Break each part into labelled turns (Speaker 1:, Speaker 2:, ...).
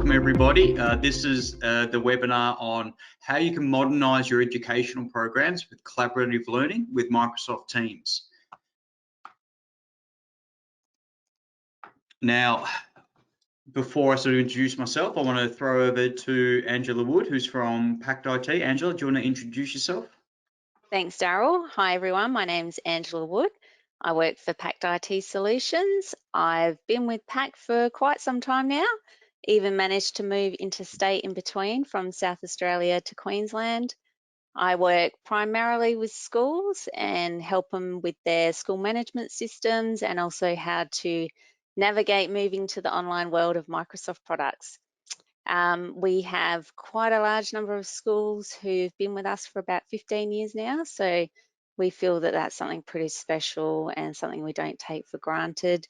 Speaker 1: welcome everybody. This is the webinar on how you can modernize your educational programs with collaborative learning with Microsoft Teams. Now, before I sort of introduce myself, I want to throw over to Angela Wood, who's from Pact IT. Angela, do you want to introduce yourself?
Speaker 2: Thanks, Darryl. Hi, everyone. My name's Angela Wood. I work for Pact IT Solutions. I've been with Pact for quite some time now, even managed to move interstate in between from South Australia to Queensland. I work primarily with schools and help them with their school management systems and also how to navigate moving to the online world of Microsoft products. We have quite a large number of schools who've been with us for about 15 years now, so we feel that that's something pretty special and something we don't take for granted.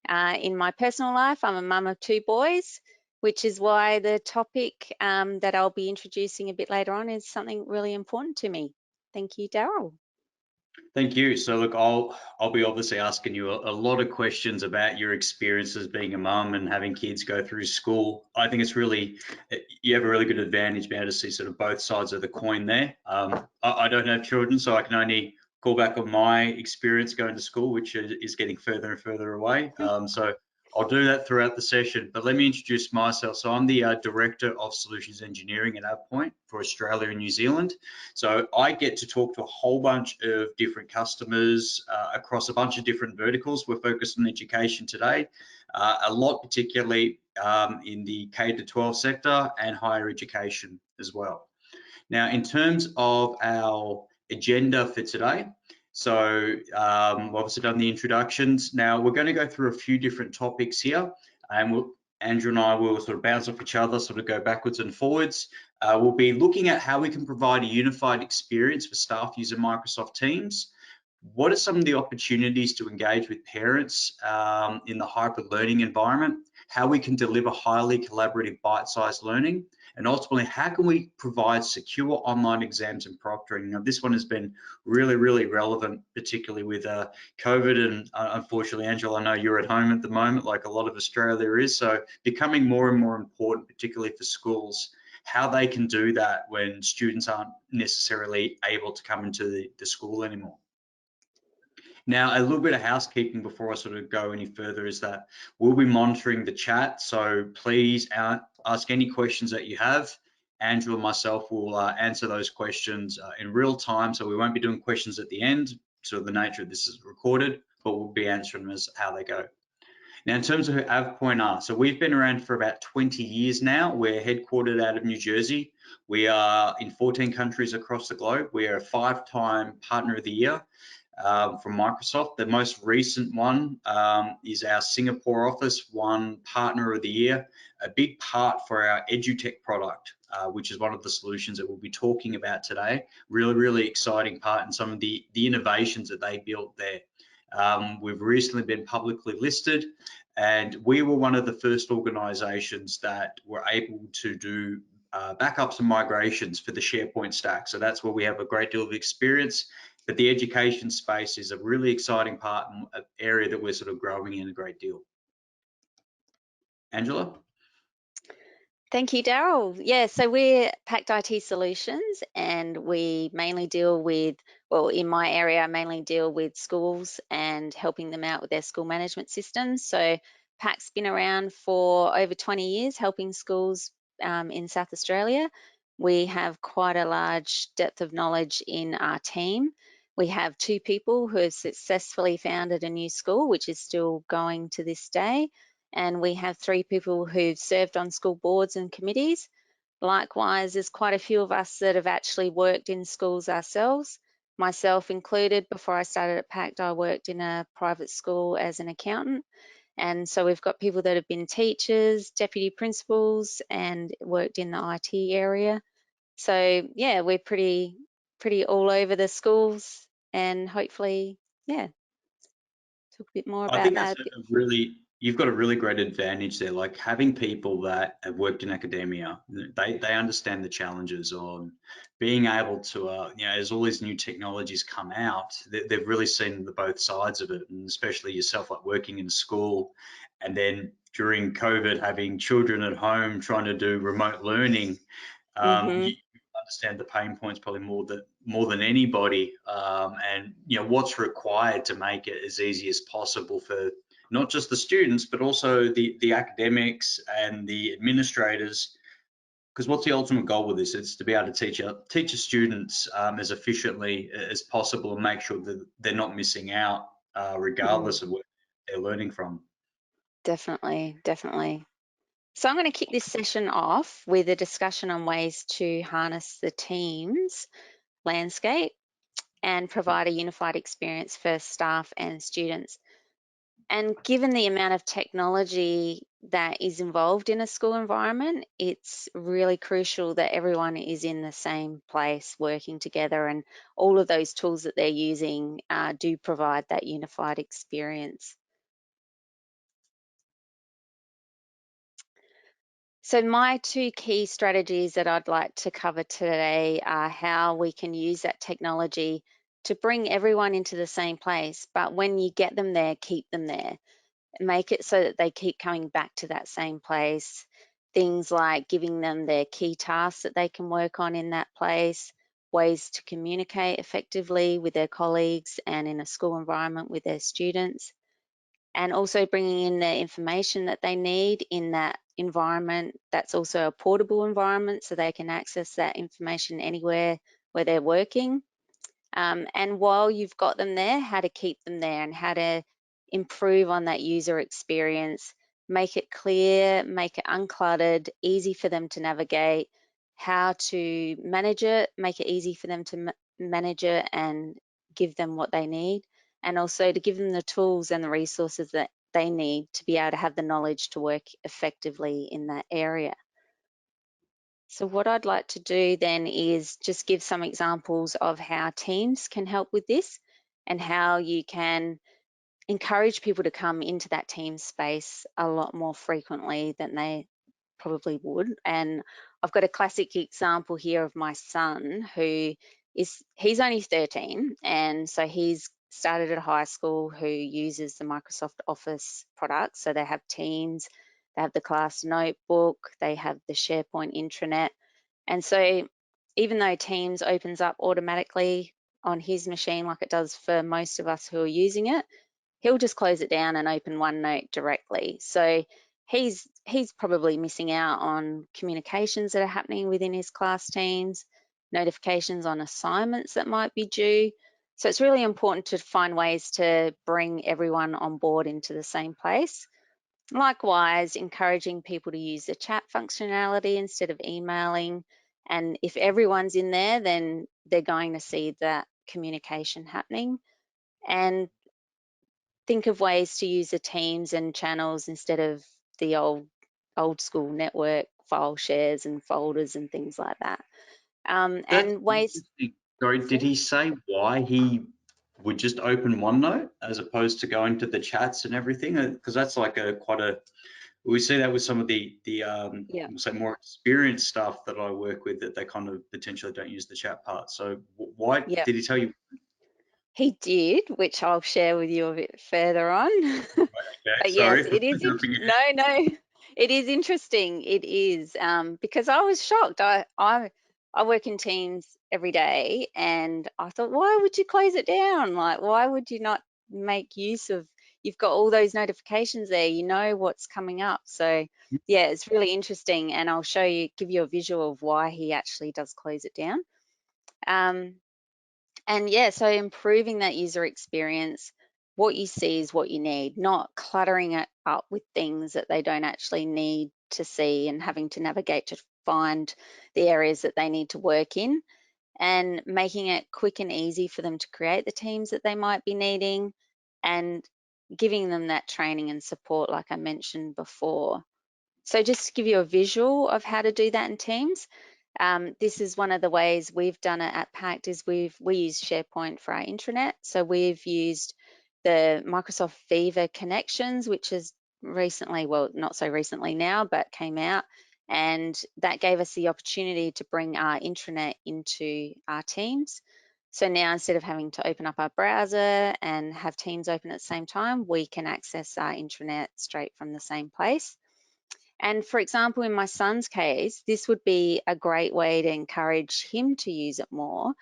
Speaker 2: In my personal life, I'm a mum of 2 boys, which is why the topic that I'll be introducing a bit later on is something really important to me. Thank you, Darryl.
Speaker 1: Thank you. So look, I'll be obviously asking you a lot of questions about your experiences being a mum and having kids go through school. I think it's really, you have a really good advantage being able to see sort of both sides of the coin there. I don't have children, so I can only call back on my experience going to school, which is getting further and further away. So I'll do that throughout the session, but let me introduce myself. So I'm the Director of Solutions Engineering at AvePoint for Australia and New Zealand. So I get to talk to a whole bunch of different customers across a bunch of different verticals. We're focused on education today, a lot particularly in the K-12 sector and higher education as well. Now, in terms of our agenda for today, so we've obviously done the introductions. Now we're going to go through a few different topics here, and Andrew and I will sort of bounce off each other, sort of go backwards and forwards. We'll be looking at how we can provide a unified experience for staff using Microsoft Teams. What are some of the opportunities to engage with parents in the hybrid learning environment? How we can deliver highly collaborative bite-sized learning? And ultimately, how can we provide secure online exams and proctoring? Now, this one has been really, really relevant, particularly with COVID. And unfortunately, Angela, I know you're at home at the moment, like a lot of Australia is. So becoming more and more important, particularly for schools, how they can do that when students aren't necessarily able to come into the school anymore. Now, a little bit of housekeeping before I sort of go any further is that we'll be monitoring the chat. So please ask any questions that you have. Andrew and myself will answer those questions in real time. So we won't be doing questions at the end. So the nature of this is recorded, but we'll be answering them as how they go. Now, in terms of who AvePoint are, so we've been around for about 20 years now. We're headquartered out of New Jersey. We are in 14 countries across the globe. We are a 5-time Partner of the Year from Microsoft. The most recent one is our Singapore office, won Partner of the Year, a big part for our EduTech product, which is one of the solutions that we'll be talking about today. Really, really exciting part in some of the innovations that they built there. We've recently been publicly listed, and we were one of the first organizations that were able to do backups and migrations for the SharePoint stack. So that's where we have a great deal of experience. But the education space is a really exciting part and an area that we're sort of growing in a great deal. Angela?
Speaker 2: Thank you, Darryl. Yeah, so we're Pact IT Solutions, and we mainly deal with, well, in my area, I mainly deal with schools and helping them out with their school management systems. So Pact's been around for over 20 years, helping schools in South Australia. We have quite a large depth of knowledge in our team. We have 2 people who have successfully founded a new school, which is still going to this day. And we have 3 people who've served on school boards and committees. Likewise, there's quite a few of us that have actually worked in schools ourselves, myself included. Before I started at Pact, I worked in a private school as an accountant. And so we've got people that have been teachers, deputy principals, and worked in the IT area. So yeah, we're pretty all over the schools, and hopefully, yeah, talk a bit more about that.
Speaker 1: I think that's you've got a really great advantage there, like having people that have worked in academia. They understand the challenges on being able to, you know, as all these new technologies come out, they've really seen the both sides of it, and especially yourself, like working in school and then during COVID, having children at home trying to do remote learning,
Speaker 2: Hmm.
Speaker 1: you understand the pain points probably more than anybody, and what's required to make it as easy as possible for not just the students but also the academics and the administrators. Because what's the ultimate goal with this? It's to be able to teach your students as efficiently as possible and make sure that they're not missing out, regardless of where they're learning from.
Speaker 2: Definitely, definitely. So I'm going to kick this session off with a discussion on ways to harness the Teams landscape and provide a unified experience for staff and students. And given the amount of technology that is involved in a school environment, it's really crucial that everyone is in the same place working together, and all of those tools that they're using do provide that unified experience. So my two key strategies that I'd like to cover today are how we can use that technology to bring everyone into the same place, but when you get them there, keep them there. Make it so that they keep coming back to that same place. Things like giving them their key tasks that they can work on in that place, ways to communicate effectively with their colleagues and in a school environment with their students, and also bringing in the information that they need in that environment that's also a portable environment so they can access that information anywhere where they're working. And while you've got them there, how to keep them there and how to improve on that user experience, make it clear, make it uncluttered, easy for them to navigate, how to manage it, make it easy for them to manage it and give them what they need, and also to give them the tools and the resources that they need to be able to have the knowledge to work effectively in that area. So what I'd like to do then is just give some examples of how Teams can help with this and how you can encourage people to come into that team space a lot more frequently than they probably would. And I've got a classic example here of my son he's only 13, and so he's started at high school who uses the Microsoft Office products. So they have Teams, they have the class notebook, they have the SharePoint intranet. And so even though Teams opens up automatically on his machine like it does for most of us who are using it, he'll just close it down and open OneNote directly. So he's probably missing out on communications that are happening within his class teams, notifications on assignments that might be due. So it's really important to find ways to bring everyone on board into the same place. Likewise, encouraging people to use the chat functionality instead of emailing. And if everyone's in there, then they're going to see that communication happening. And think of ways to use the teams and channels instead of the old school network file shares and folders and things like that.
Speaker 1: That's
Speaker 2: And ways.
Speaker 1: interesting. Sorry, did he say why he would just open OneNote as opposed to going to the chats and everything? Because that's like we see that with some of the
Speaker 2: Yeah.
Speaker 1: we'll say more experienced staff that I work with, that they kind of potentially don't use the chat part. So why
Speaker 2: Yeah.
Speaker 1: did he tell you?
Speaker 2: He did, which I'll share with you a bit further on.
Speaker 1: Okay,
Speaker 2: But yes,
Speaker 1: sorry for
Speaker 2: it is.
Speaker 1: jumping in.
Speaker 2: No, it is interesting. It is because I was shocked. I work in Teams every day, and I thought, why would you close it down? Like, why would you not make use of? You've got all those notifications there. You know what's coming up. So yeah, it's really interesting, and I'll give you a visual of why he actually does close it down. Um, and yeah, so improving that user experience, what you see is what you need, not cluttering it up with things that they don't actually need to see and having to navigate to find the areas that they need to work in, and making it quick and easy for them to create the teams that they might be needing, and giving them that training and support like I mentioned before. So just to give you a visual of how to do that in Teams, this is one of the ways we've done it at Pact is we use SharePoint for our intranet. So we've used the Microsoft Viva connections, which is recently, well, not so recently now, but came out. And that gave us the opportunity to bring our intranet into our Teams. So now instead of having to open up our browser and have Teams open at the same time, we can access our intranet straight from the same place. And for example, in my son's case, this would be a great way to encourage him to use it more,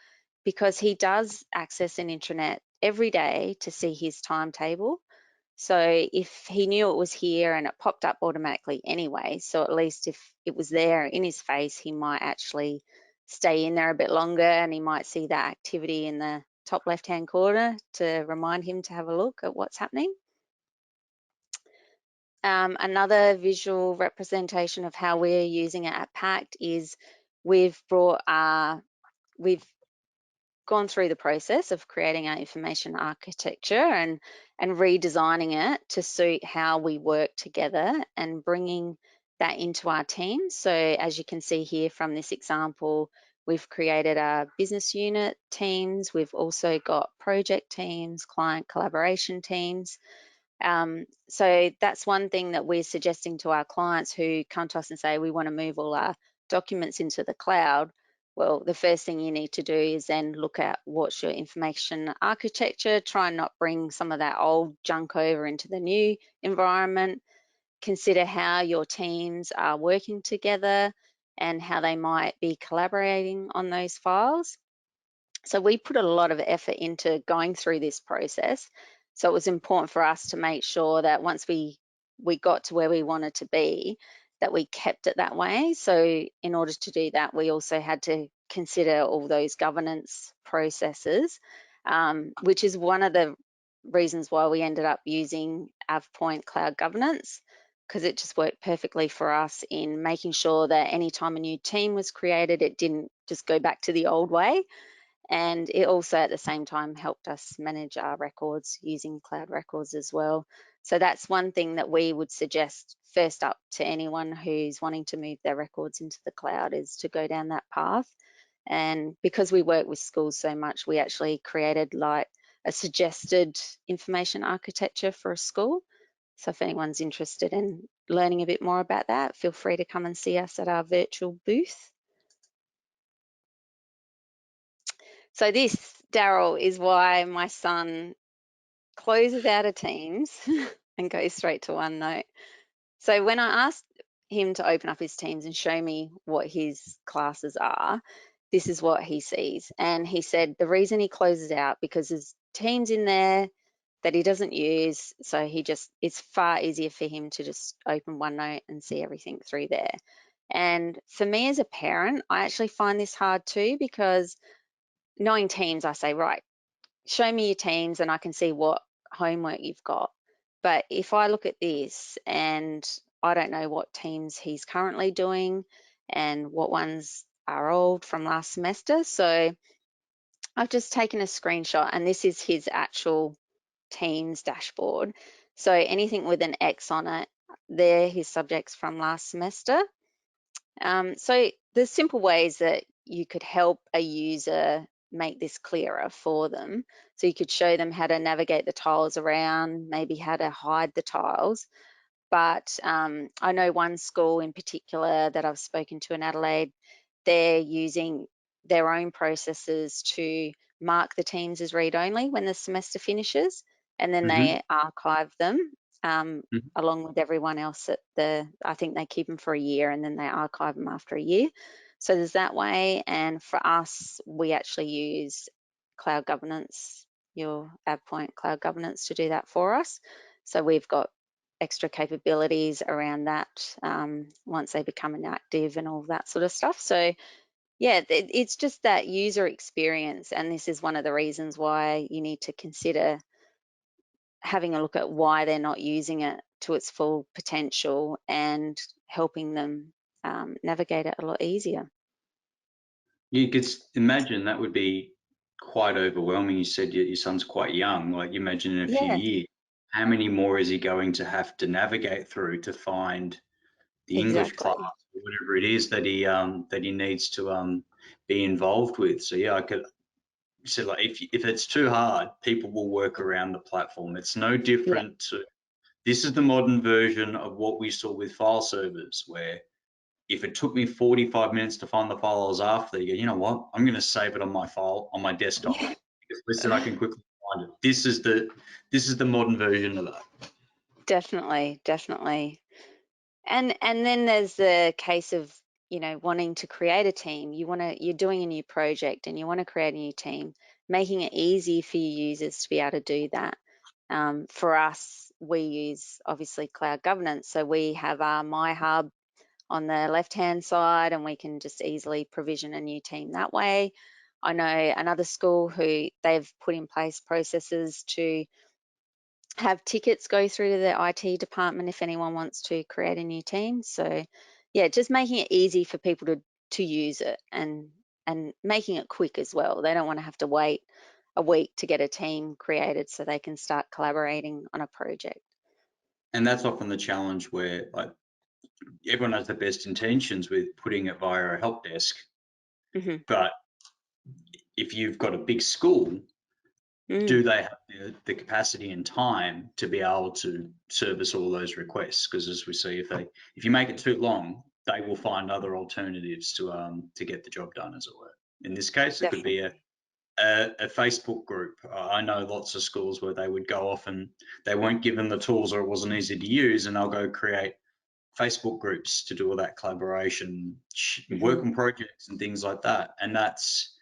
Speaker 2: because he does access an intranet every day to see his timetable. So if he knew it was here and it popped up automatically anyway, so at least if it was there in his face, he might actually stay in there a bit longer, and he might see that activity in the top left-hand corner to remind him to have a look at what's happening. Another visual representation of how we're using it at Pact is we've gone through the process of creating our information architecture and redesigning it to suit how we work together and bringing that into our team. So as you can see here from this example, we've created our business unit teams. We've also got project teams, client collaboration teams. So that's one thing that we're suggesting to our clients who come to us and say, we want to move all our documents into the cloud. Well, the first thing you need to do is then look at what's your information architecture, try and not bring some of that old junk over into the new environment, consider how your teams are working together and how they might be collaborating on those files. So we put a lot of effort into going through this process. So it was important for us to make sure that once we got to where we wanted to be, that we kept it that way. So in order to do that, we also had to consider all those governance processes, which is one of the reasons why we ended up using AvePoint Cloud Governance, because it just worked perfectly for us in making sure that anytime a new team was created, it didn't just go back to the old way. And it also at the same time helped us manage our records using cloud records as well. So that's one thing that we would suggest first up to anyone who's wanting to move their records into the cloud, is to go down that path. And because we work with schools so much, we actually created like a suggested information architecture for a school. So if anyone's interested in learning a bit more about that, feel free to come and see us at our virtual booth. So this, Darryl, is why my son closes out of Teams and goes straight to OneNote. So when I asked him to open up his Teams and show me what his classes are, this is what he sees. And he said the reason he closes out because there's Teams in there that he doesn't use. So it's far easier for him to just open OneNote and see everything through there. And for me as a parent, I actually find this hard too, because knowing Teams, I say, right, show me your Teams and I can see what homework you've got. But if I look at this and I don't know what Teams he's currently doing and what ones are old from last semester. So I've just taken a screenshot, and this is his actual Teams dashboard. So anything with an X on it, they're his subjects from last semester. So there's simple ways that you could help a user make this clearer for them. So you could show them how to navigate the tiles around, maybe how to hide the tiles. But I know one school in particular that I've spoken to in Adelaide, they're using their own processes to mark the teams as read-only when the semester finishes, and then they archive them along with everyone else I think they keep them for a year and then they archive them after a year. So there's that way. And for us, we actually use cloud governance, your AvePoint Cloud Governance, to do that for us. So we've got extra capabilities around that once they become inactive and all that sort of stuff. So yeah, it's just that user experience, and this is one of the reasons why you need to consider having a look at why they're not using it to its full potential and helping them navigate it a lot easier.
Speaker 1: You could imagine that would be quite overwhelming. You said your son's quite young. Like, you imagine in a few
Speaker 2: Yeah,
Speaker 1: years, how many more is he going to have to navigate through to find the English class
Speaker 2: exactly.
Speaker 1: or whatever it is that he needs to be involved with? So yeah, I could say, like, if it's too hard, people will work around the platform. It's no
Speaker 2: Yeah,
Speaker 1: different to, this is the modern version of what we saw with file servers, where if it took me 45 minutes to find the file I was after, you go, you know what? I'm going to save it on my file on my desktop,
Speaker 2: Yeah.
Speaker 1: because listen, I can quickly find it. This is the modern version of that.
Speaker 2: Definitely, definitely. And then there's the case of, wanting to create a team. You're doing a new project and you want to create a new team, making it easy for your users to be able to do that. For us, we use obviously cloud governance. So we have our My Hub on the left-hand side, and we can just easily provision a new team that way. I know another school who they've put in place processes to have tickets go through to the IT department if anyone wants to create a new team. So yeah, just making it easy for people to use it, and making it quick as well. They don't want to have to wait a week to get a team created so they can start collaborating on a project.
Speaker 1: And that's often the challenge, where like everyone has the best intentions with putting it via a help desk,
Speaker 2: Hmm.
Speaker 1: but if you've got a big school,
Speaker 2: Mm,
Speaker 1: do they have the capacity and time to be able to service all those requests? Because as we see, if you make it too long, they will find other alternatives to get the job done, as it were. In this case, it could be
Speaker 2: definitely.
Speaker 1: a Facebook group. I know lots of schools where they would go off and they weren't given the tools, or it wasn't easy to use, and they'll go create Facebook groups to do all that collaboration,
Speaker 2: Hmm.
Speaker 1: work on projects and things like that. And that's,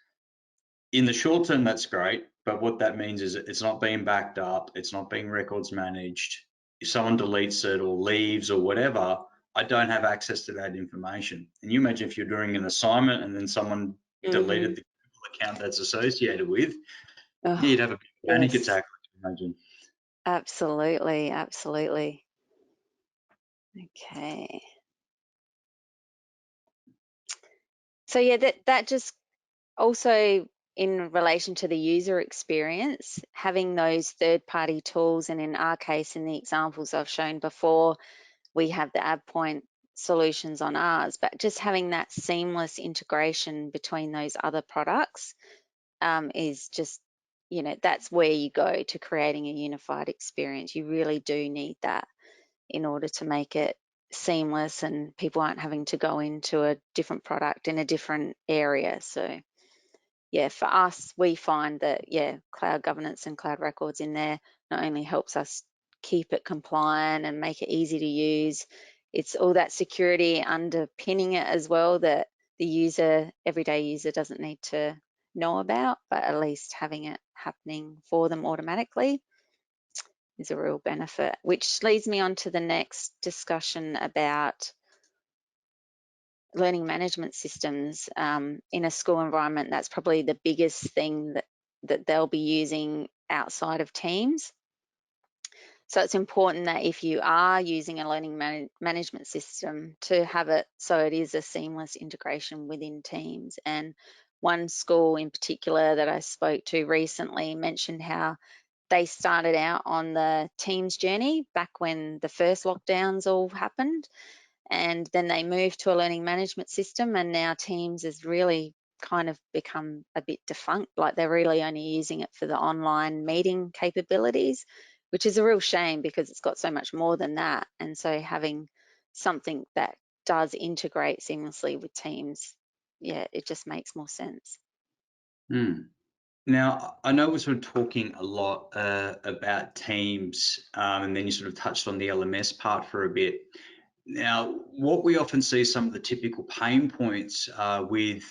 Speaker 1: in the short term, that's great. But what that means is it's not being backed up, it's not being records managed. If someone deletes it or leaves or whatever, I don't have access to that information. And you imagine if you're doing an assignment and then someone
Speaker 2: Hmm.
Speaker 1: deleted the account that's associated with,
Speaker 2: Oh,
Speaker 1: you'd have a panic
Speaker 2: yes,
Speaker 1: attack, I can imagine.
Speaker 2: absolutely, absolutely. Okay. So yeah, that just also, in relation to the user experience, having those third-party tools, and in our case, in the examples I've shown before, we have the AppPoint solutions on ours, but just having that seamless integration between those other products is just, that's where you go to creating a unified experience. You really do need that in order to make it seamless, and people aren't having to go into a different product in a different area. So yeah, for us, we find that, yeah, cloud governance and cloud records in there not only helps us keep it compliant and make it easy to use, it's all that security underpinning it as well, that the everyday user doesn't need to know about, but at least having it happening for them automatically is a real benefit, which leads me on to the next discussion about learning management systems in a school environment. That's probably the biggest thing that they'll be using outside of Teams. So it's important that if you are using a learning management system, to have it so it is a seamless integration within Teams. And one school in particular that I spoke to recently mentioned how they started out on the Teams journey back when the first lockdowns all happened, and then they moved to a learning management system, and now Teams has really kind of become a bit defunct. Like, they're really only using it for the online meeting capabilities, which is a real shame because it's got so much more than that. And so having something that does integrate seamlessly with Teams, yeah, it just makes more sense.
Speaker 1: Hmm. Now, I know we're sort of talking a lot about Teams, and then you sort of touched on the LMS part for a bit. Now, what we often see, some of the typical pain points with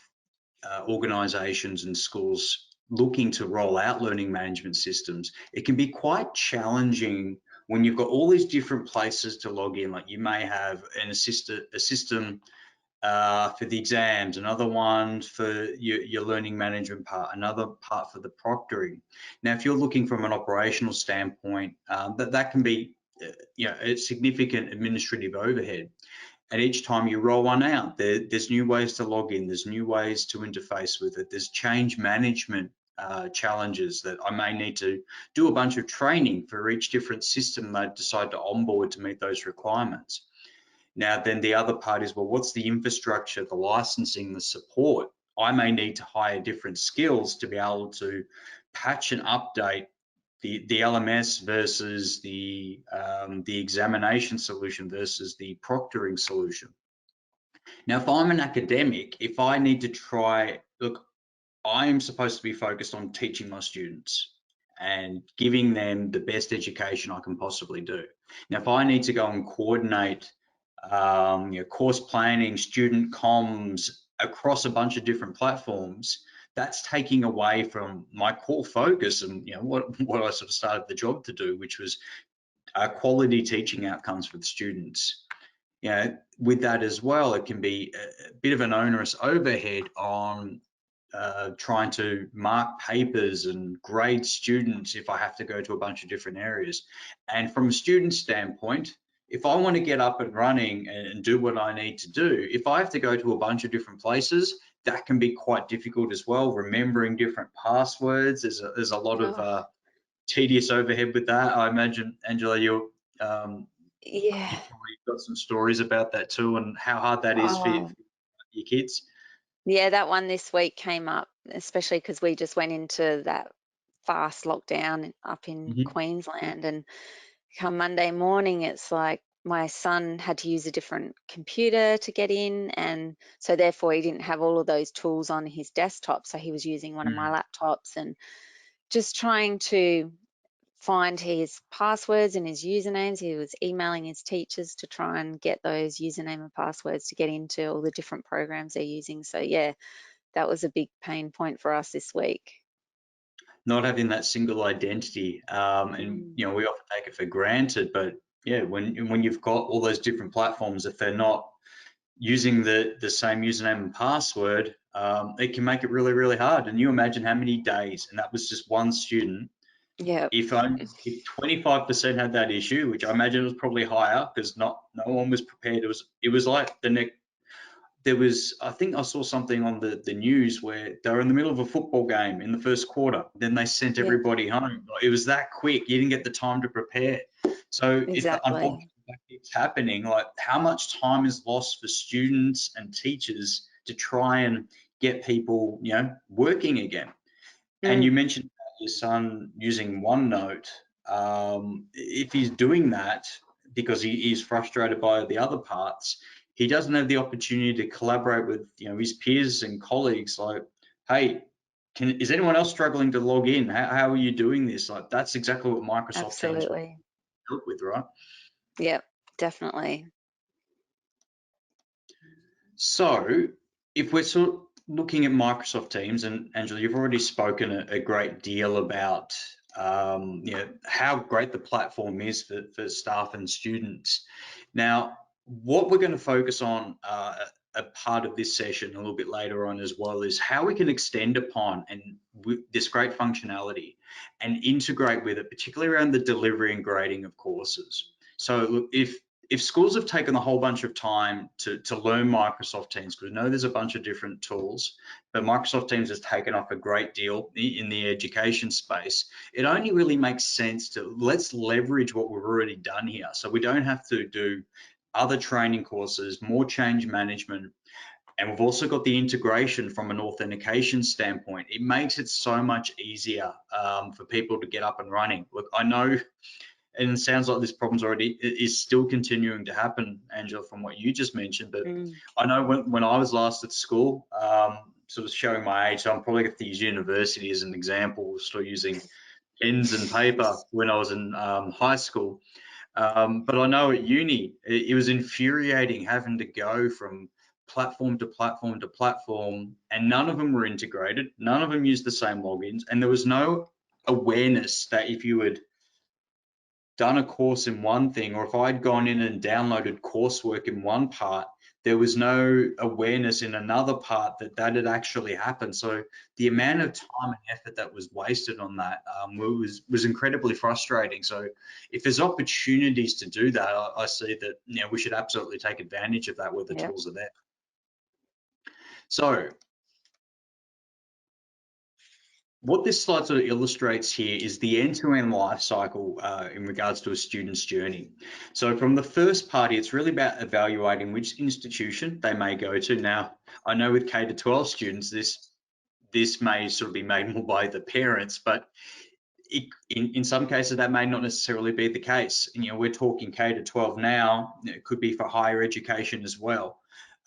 Speaker 1: organisations and schools looking to roll out learning management systems, it can be quite challenging when you've got all these different places to log in. Like, you may have a system for the exams, another one for your learning management part, another part for the proctoring. Now, if you're looking from an operational standpoint, that can be a significant administrative overhead. And each time you roll one out, there's new ways to log in, there's new ways to interface with it, there's change management challenges that I may need to do a bunch of training for each different system they decide to onboard to meet those requirements. Now, then the other part is, well, what's the infrastructure, the licensing, the support? I may need to hire different skills to be able to patch and update the LMS versus the examination solution versus the proctoring solution. Now, if I'm an academic, if I need to try, look, I'm supposed to be focused on teaching my students and giving them the best education I can possibly do. Now, if I need to go and coordinate course planning, student comms across a bunch of different platforms, that's taking away from my core focus and what I sort of started the job to do, which was quality teaching outcomes for the students. With that as well, it can be a bit of an onerous overhead on trying to mark papers and grade students if I have to go to a bunch of different areas. And from a student standpoint, if I want to get up and running and do what I need to do, if I have to go to a bunch of different places, that can be quite difficult as well. Remembering different passwords, there's a lot
Speaker 2: Oh,
Speaker 1: of tedious overhead with that. I imagine, Angela,
Speaker 2: yeah.
Speaker 1: you probably got some stories about that too, and how hard that is for
Speaker 2: Oh,
Speaker 1: your kids.
Speaker 2: yeah, that one this week came up, especially because we just went into that fast lockdown up in
Speaker 1: Mhm.
Speaker 2: Queensland. And come Monday morning, it's like my son had to use a different computer to get in. And so therefore he didn't have all of those tools on his desktop. So he was using one of my
Speaker 1: Mm.
Speaker 2: laptops and just trying to find his passwords and his usernames. He was emailing his teachers to try and get those username and passwords to get into all the different programs they're using. So yeah, that was a big pain point for us this week.
Speaker 1: Not having that single identity, and
Speaker 2: Mm,
Speaker 1: we often take it for granted, but yeah, when you've got all those different platforms, if they're not using the same username and password, it can make it really, really hard. And you imagine how many days, and that was just one student.
Speaker 2: yeah,
Speaker 1: If 25% had that issue, which I imagine was probably higher because no one was prepared. It was like I think I saw something on the news where they were in the middle of a football game in the first quarter. Then they sent
Speaker 2: yeah,
Speaker 1: everybody home. It was that quick. You didn't get the time to prepare. So if
Speaker 2: exactly.
Speaker 1: unfortunately that keeps happening, like how much time is lost for students and teachers to try and get people, working again? And you
Speaker 2: Mm,
Speaker 1: mentioned your son using OneNote. If he's doing that because he is frustrated by the other parts, he doesn't have the opportunity to collaborate with his peers and colleagues. Like, hey, is anyone else struggling to log in? How are you doing this? Like, that's exactly what Microsoft Teams will
Speaker 2: absolutely.
Speaker 1: help with, right?
Speaker 2: Yep, definitely.
Speaker 1: So if we're sort of looking at Microsoft Teams, and Angela, you've already spoken a great deal about how great the platform is for staff and students. Now, what we're going to focus on a part of this session a little bit later on as well is how we can extend upon and with this great functionality and integrate with it, particularly around the delivery and grading of courses. So look, if schools have taken a whole bunch of time to learn Microsoft Teams, because we know there's a bunch of different tools, but Microsoft Teams has taken off a great deal in the education space, it only really makes sense to let's leverage what we've already done here. So we don't have to do other training courses, more change management, and we've also got the integration from an authentication standpoint. It makes it so much easier for people to get up and running. Look, I know, and it sounds like this problem's already is still continuing to happen, Angela, from what you just mentioned. But
Speaker 2: Mm,
Speaker 1: I know when I was last at school, sort of showing my age, so I'm probably going to use university as an example, still using pens and paper when I was in high school. But I know at uni, it was infuriating having to go from platform to platform to platform, and none of them were integrated. None of them used the same logins, and there was no awareness that if you had done a course in one thing, or if I'd gone in and downloaded coursework in one part, there was no awareness in another part that that had actually happened. So the amount of time and effort that was wasted on that was incredibly frustrating. So if there's opportunities to do that, I see that we should absolutely take advantage of that where the
Speaker 2: yep.
Speaker 1: tools are there. So what this slide sort of illustrates here is the end-to-end life cycle in regards to a student's journey. So from the first party, it's really about evaluating which institution they may go to. Now, I know with K to 12 students, this may sort of be made more by the parents, but in some cases that may not necessarily be the case. And, we're talking K to 12 now, it could be for higher education as well.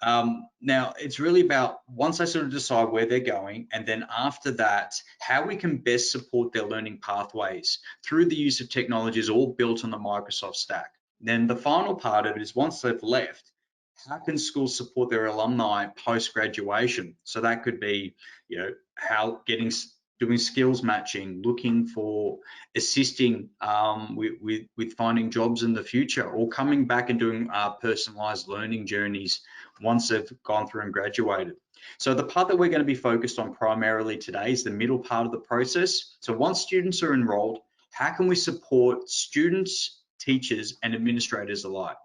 Speaker 1: Now, it's really about once they sort of decide where they're going, and then after that, how we can best support their learning pathways through the use of technologies all built on the Microsoft stack. Then the final part of it is once they've left, how can schools support their alumni post-graduation? So that could be, how doing skills matching, looking for assisting with finding jobs in the future, or coming back and doing personalized learning journeys once they've gone through and graduated. So the part that we're going to be focused on primarily today is the middle part of the process. So once students are enrolled, how can we support students, teachers, and administrators alike?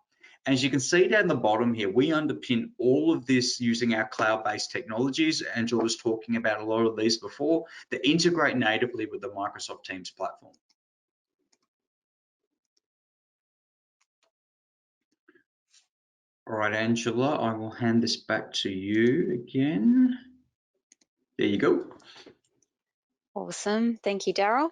Speaker 1: As you can see down the bottom here, we underpin all of this using our cloud-based technologies. Angela was talking about a lot of these before that integrate natively with the Microsoft Teams platform. All right, Angela, I will hand this back to you again. There you go.
Speaker 2: Awesome. Thank you, Darryl.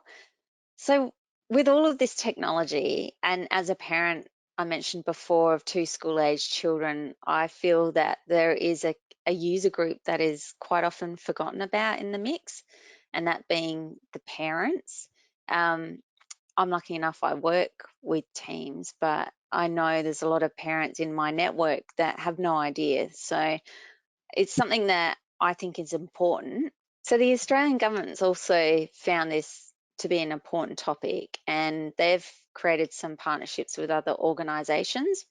Speaker 2: So with all of this technology, and as a parent, I mentioned before, of 2 school-aged children, I feel that there is a user group that is quite often forgotten about in the mix, and that being the parents. I'm lucky enough I work with teams, but I know there's a lot of parents in my network that have no idea. So it's something that I think is important. So the Australian government's also found this to be an important topic, and they've created some partnerships with other organisations,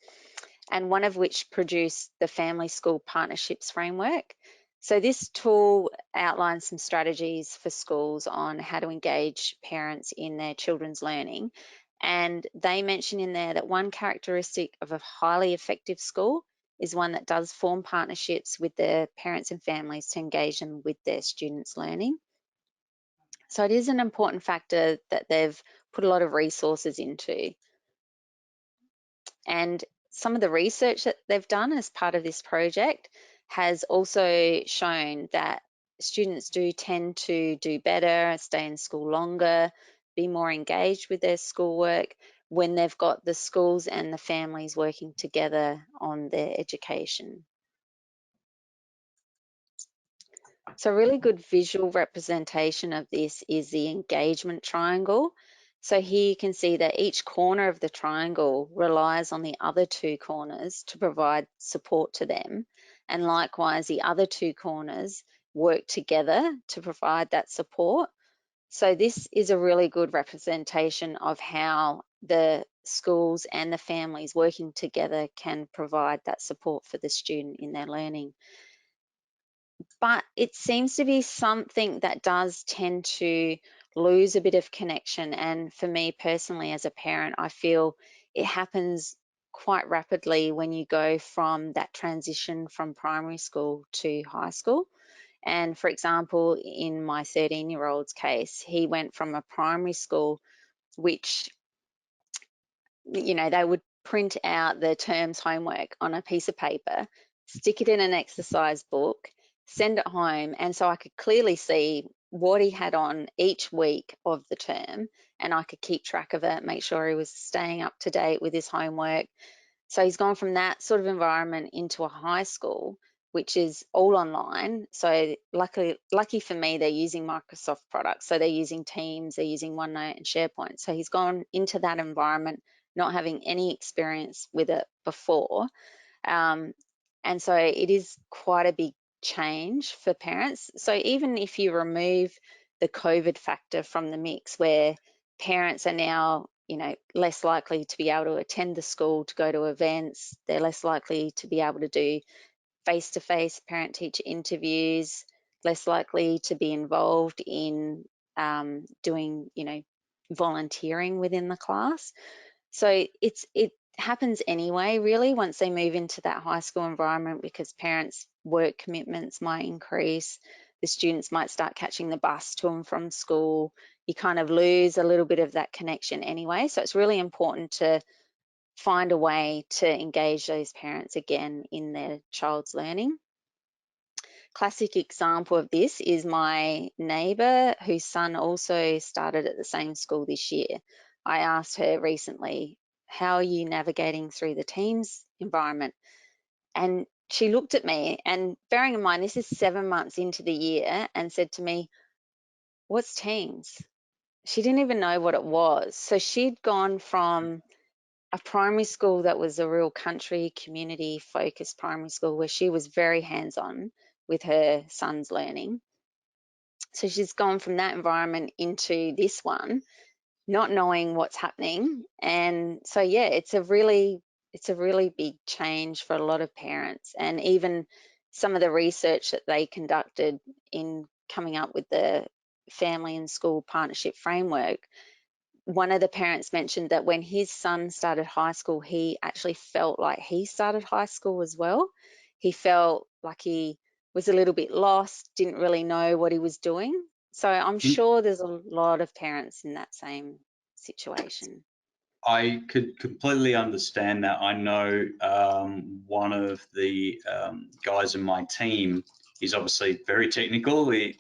Speaker 2: and one of which produced the Family School Partnerships Framework. So this tool outlines some strategies for schools on how to engage parents in their children's learning. And they mention in there that one characteristic of a highly effective school is one that does form partnerships with their parents and families to engage them with their students' learning. So it is an important factor that they've put a lot of resources into. And some of the research that they've done as part of this project has also shown that students do tend to do better, stay in school longer, be more engaged with their schoolwork when they've got the schools and the families working together on their education. So a really good visual representation of this is the engagement triangle. So here you can see that each corner of the triangle relies on the other 2 corners to provide support to them. And likewise, the other 2 corners work together to provide that support. So this is a really good representation of how the schools and the families working together can provide that support for the student in their learning. But it seems to be something that does tend to lose a bit of connection. And for me personally, as a parent, I feel it happens quite rapidly when you go from that transition from primary school to high school. And for example, in my 13-year-old's case, he went from a primary school, which, they would print out the term's homework on a piece of paper, stick it in an exercise book, send it home. And so I could clearly see what he had on each week of the term, and I could keep track of it, make sure he was staying up to date with his homework. So he's gone from that sort of environment into a high school, which is all online. So lucky for me, they're using Microsoft products. So they're using Teams, they're using OneNote and SharePoint. So he's gone into that environment, not having any experience with it before. And so it is quite a big change for parents. So even if you remove the COVID factor from the mix, where parents are now, less likely to be able to attend the school, to go to events, they're less likely to be able to do face-to-face parent-teacher interviews, less likely to be involved in doing, volunteering within the class. So it happens anyway, really, once they move into that high school environment, because parents' work commitments might increase, the students might start catching the bus to and from school. You kind of lose a little bit of that connection anyway. So it's really important to find a way to engage those parents again in their child's learning. Classic example of this is my neighbour, whose son also started at the same school this year. I asked her recently, how are you navigating through the Teams environment? And she looked at me, and bearing in mind, this is 7 months into the year, and said to me, "What's Teams?" She didn't even know what it was. So she'd gone from a primary school that was a real country, community focused primary school where she was very hands on with her son's learning. So she's gone from that environment into this one, not knowing what's happening. And so, yeah, it's a really big change for a lot of parents. And even some of the research that they conducted in coming up with the family and school partnership framework, one of the parents mentioned that when his son started high school, he actually felt like he started high school as well. He felt like he was a little bit lost, didn't really know what he was doing. So I'm sure there's a lot of parents in that same situation.
Speaker 1: I could completely understand that. I know one of the guys in my team is obviously very technical. He,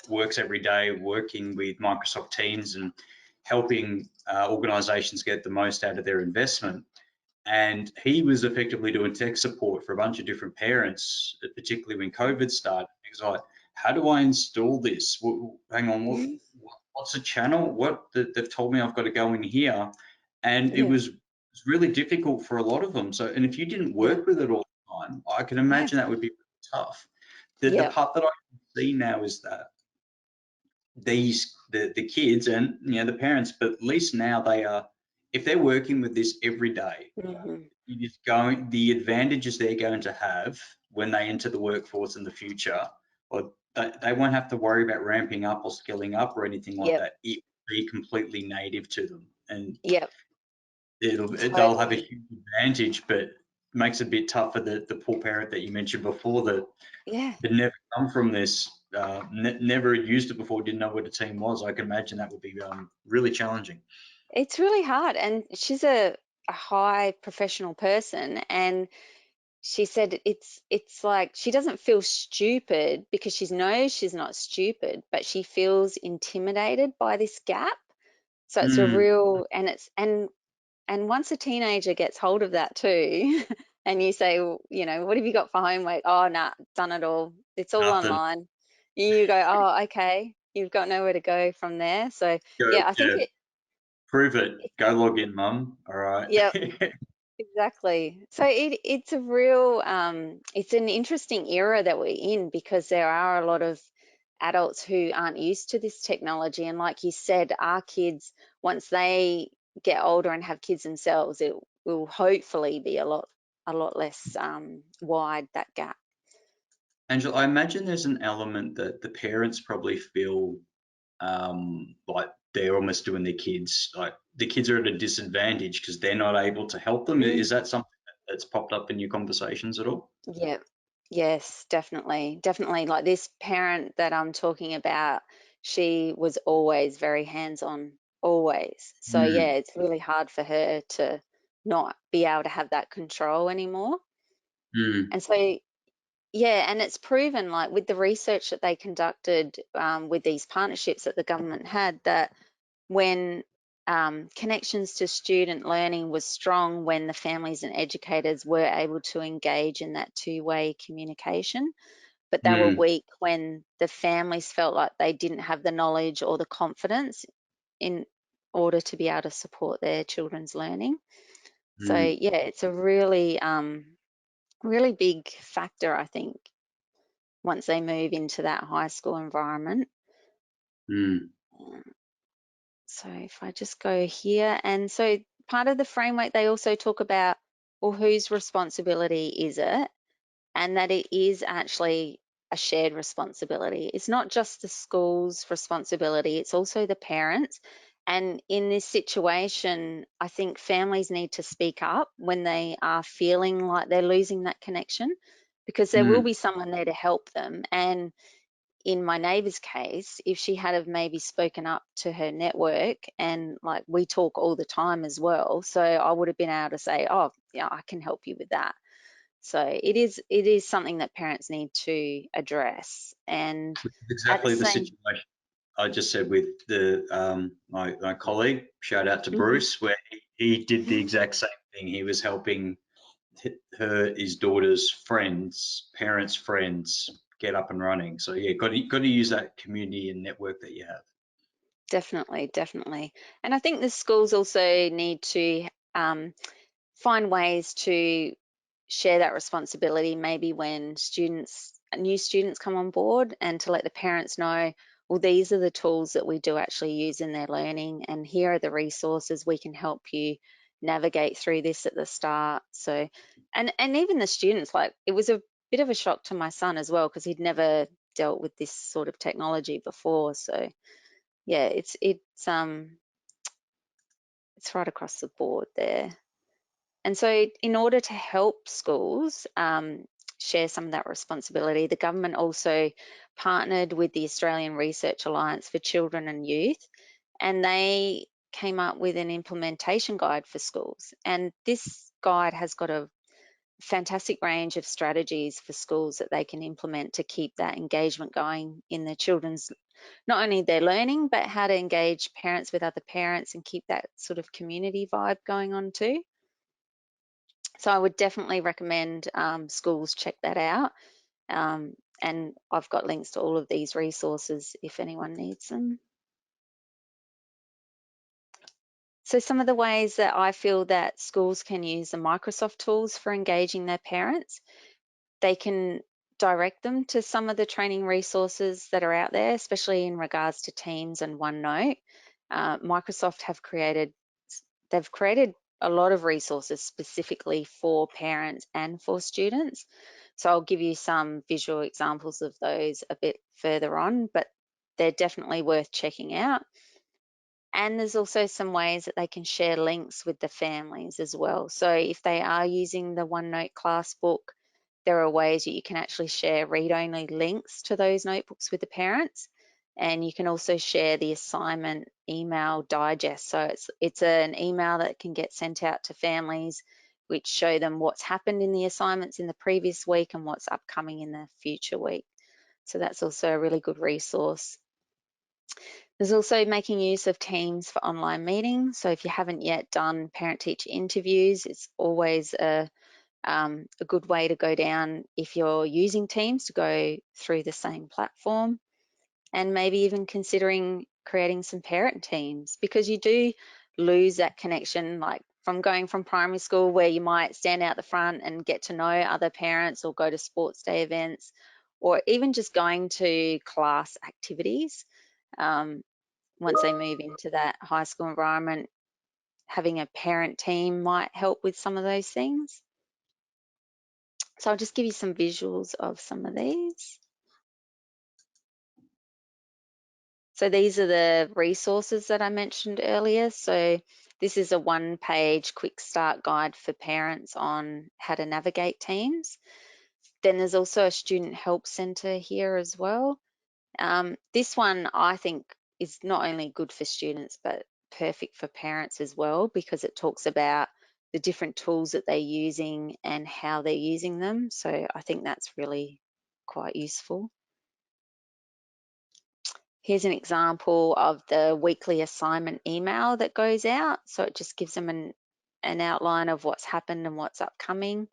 Speaker 1: works every day working with Microsoft Teams and helping organizations get the most out of their investment. And he was effectively doing tech support for a bunch of different parents, particularly when COVID started. He was like, how do I install this? Hang on,
Speaker 2: Mhm.
Speaker 1: what's the channel? They've told me I've got to go in here. And it
Speaker 2: Yeah,
Speaker 1: was really difficult for a lot of them. So, and if you didn't
Speaker 2: yeah,
Speaker 1: work with it all the time, I can
Speaker 2: yeah,
Speaker 1: imagine that would be tough. The
Speaker 2: yeah,
Speaker 1: part that I can see now is that the kids and the parents, but at least now they are, if they're working with this every day,
Speaker 2: hmm,
Speaker 1: it is going, the advantages they're going to have when they enter the workforce in the future, or they won't have to worry about ramping up or skilling up or anything like
Speaker 2: yep,
Speaker 1: that. It will be completely native to them, and
Speaker 2: yep,
Speaker 1: they'll have a
Speaker 2: totally.
Speaker 1: huge advantage, but it makes it a bit tough for the poor parent that you mentioned before that
Speaker 2: Yeah.
Speaker 1: had never come from this, never used it before, didn't know what a team was. I can imagine that would be really challenging.
Speaker 2: It's really hard. And she's a high professional person, and she said it's like she doesn't feel stupid because she knows she's not stupid, but she feels intimidated by this gap. So it's a
Speaker 1: Mm,
Speaker 2: real, and once a teenager gets hold of that too, and you say, well, what have you got for homework? Oh, nah, done it all. It's all
Speaker 1: nothing.
Speaker 2: online. You go, oh, okay. You've got nowhere to go from there. So
Speaker 1: Go,
Speaker 2: yeah, I think
Speaker 1: yeah, prove it.
Speaker 2: it
Speaker 1: Go log in, mum. All right.
Speaker 2: yeah, exactly. So it's a real it's an interesting era that we're in because there are a lot of adults who aren't used to this technology. And like you said, our kids, once they get older and have kids themselves, it will hopefully be a lot less wide, that gap.
Speaker 1: Angela, I imagine there's an element that the parents probably feel like they're almost doing their kids, like the kids are at a disadvantage because they're not able to help them.
Speaker 2: Mm,
Speaker 1: Is that something that's popped up in your conversations at all?
Speaker 2: yeah. Yes, definitely. Definitely. Like this parent that I'm talking about, she was always very hands-on, always. So yeah,
Speaker 1: Mm,
Speaker 2: it's really hard for her to not be able to have that control anymore.
Speaker 1: mm,
Speaker 2: And so yeah, and it's proven, like with the research that they conducted with these partnerships that the government had, that when connections to student learning was strong, when the families and educators were able to engage in that two-way communication, but they were
Speaker 1: mm,
Speaker 2: weak when the families felt like they didn't have the knowledge or the confidence in order to be able to support their children's learning. So
Speaker 1: mm,
Speaker 2: yeah, it's a really big factor, I think, once they move into that high school environment.
Speaker 1: mm,
Speaker 2: So if I just go here, and so part of the framework, they also talk about, well, whose responsibility is it? And that it is actually a shared responsibility. It's not just the school's responsibility, it's also the parents. And in this situation, I think families need to speak up when they are feeling like they're losing that connection, because there will
Speaker 1: mm.
Speaker 2: be someone there to help them. And in my neighbour's case, if she had have maybe spoken up to her network, and like we talk all the time as well, so I would have been able to say, oh, yeah, I can help you with that. So it is something that parents need to address. And at the
Speaker 1: Exactly the
Speaker 2: same,
Speaker 1: situation I just said with the my colleague. Shout out to
Speaker 2: mhm,
Speaker 1: Bruce, where he did the exact same thing. He was helping his daughter's friends, parents' friends get up and running. So yeah, got to use that community and network that you have.
Speaker 2: Definitely, definitely. And I think the schools also need to find ways to share that responsibility, maybe when new students come on board, and to let the parents know, well, these are the tools that we do actually use in their learning, and here are the resources we can help you navigate through this at the start. So, and even the students, like, it was a bit of a shock to my son as well, because he'd never dealt with this sort of technology before. So yeah, it's right across the board there. And so in order to help schools share some of that responsibility, the government also partnered with the Australian Research Alliance for Children and Youth, and they came up with an implementation guide for schools. And this guide has got a fantastic range of strategies for schools that they can implement to keep that engagement going in the children's, not only their learning, but how to engage parents with other parents and keep that sort of community vibe going on too. So I would definitely recommend schools check that out. And I've got links to all of these resources if anyone needs them. So some of the ways that I feel that schools can use the Microsoft tools for engaging their parents, they can direct them to some of the training resources that are out there, especially in regards to Teams and OneNote. Microsoft they've created a lot of resources specifically for parents and for students. So I'll give you some visual examples of those a bit further on, but they're definitely worth checking out. And there's also some ways that they can share links with the families as well. So if they are using the OneNote class book, there are ways that you can actually share read-only links to those notebooks with the parents. And you can also share the assignment email digest. So it's an email that can get sent out to families, which show them what's happened in the assignments in the previous week and what's upcoming in the future week. So that's also a really good resource. There's also making use of Teams for online meetings. So if you haven't yet done parent-teacher interviews, it's always a good way to go down if you're using Teams, to go through the same platform. And maybe even considering creating some parent teams, because you do lose that connection, like from going from primary school where you might stand out the front and get to know other parents, or go to sports day events, or even just going to class activities. Once they move into that high school environment, having a parent team might help with some of those things. So I'll just give you some visuals of some of these. So these are the resources that I mentioned earlier. So this is a one-page quick start guide for parents on how to navigate Teams. Then there's also a student help center here as well. This one I think is not only good for students, but perfect for parents as well, because it talks about the different tools that they're using and how they're using them. So I think that's really quite useful. Here's an example of the weekly assignment email that goes out. So it just gives them an outline of what's happened and what's upcoming,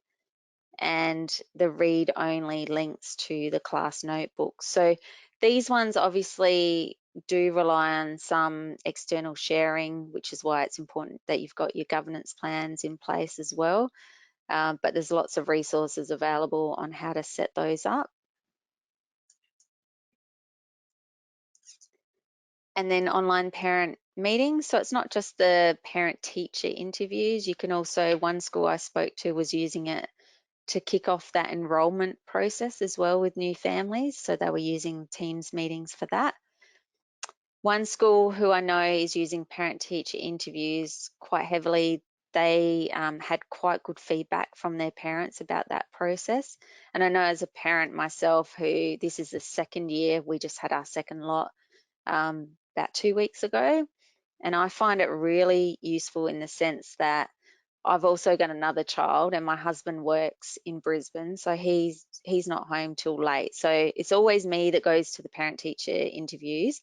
Speaker 2: and the read-only links to the class notebooks. So these ones obviously do rely on some external sharing, which is why it's important that you've got your governance plans in place as well. But there's lots of resources available on how to set those up. And then online parent meetings. So it's not just the parent-teacher interviews. You can also, one school I spoke to was using it to kick off that enrollment process as well with new families. So they were using Teams meetings for that. One school who I know is using parent-teacher interviews quite heavily, they had quite good feedback from their parents about that process. And I know as a parent myself, who this is the second year, we just had our second lot about 2 weeks ago. And I find it really useful in the sense that I've also got another child, and my husband works in Brisbane, so he's not home till late. So it's always me that goes to the parent-teacher interviews.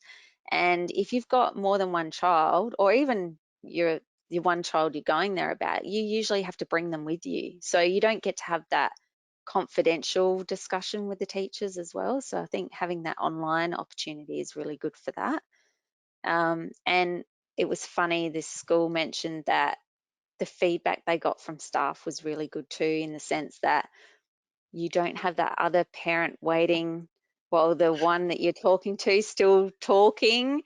Speaker 2: And if you've got more than one child, or even you're your one child you're going there about, you usually have to bring them with you. So you don't get to have that confidential discussion with the teachers as well. So I think having that online opportunity is really good for that. And it was funny, this school mentioned that the feedback they got from staff was really good too, in the sense that you don't have that other parent waiting while the one that you're talking to is still talking.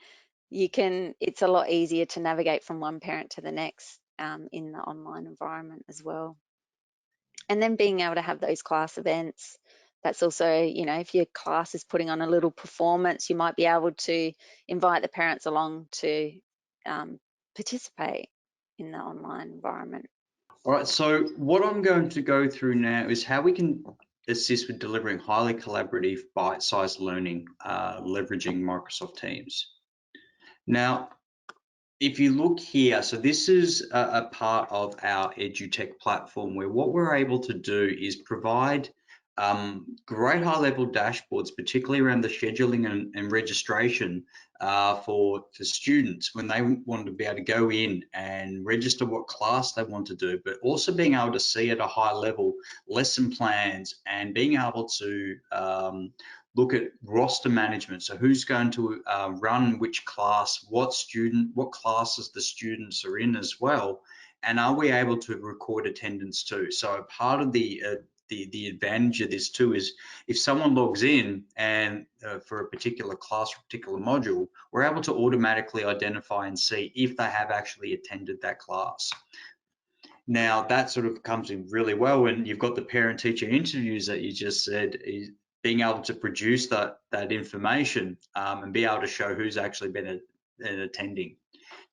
Speaker 2: It's a lot easier to navigate from one parent to the next in the online environment as well. And then being able to have those class events, that's also, if your class is putting on a little performance, you might be able to invite the parents along to participate in the online environment.
Speaker 1: All right, so what I'm going to go through now is how we can assist with delivering highly collaborative, bite-sized learning, leveraging Microsoft Teams. Now, if you look here, so this is a part of our EduTech platform where what we're able to do is provide great high-level dashboards, particularly around the scheduling and registration for students when they want to be able to go in and register what class they want to do, but also being able to see at a high level lesson plans and being able to look at roster management. So who's going to run which class, what classes the students are in as well, and are we able to record attendance too? So part of the advantage of this too is if someone logs in and for a particular class or particular module, we're able to automatically identify and see if they have actually attended that class. Now that sort of comes in really well when you've got the parent-teacher interviews that you just said, is being able to produce that information and be able to show who's actually been attending.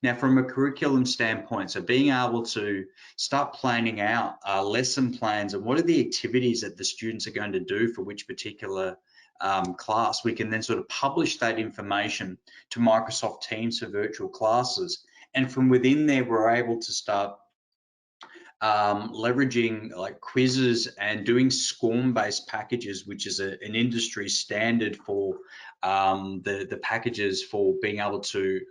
Speaker 1: Now, from a curriculum standpoint, so being able to start planning out lesson plans and what are the activities that the students are going to do for which particular class, we can then sort of publish that information to Microsoft Teams for virtual classes. And from within there, we're able to start leveraging like quizzes and doing SCORM-based packages, which is an industry standard for the packages for being able to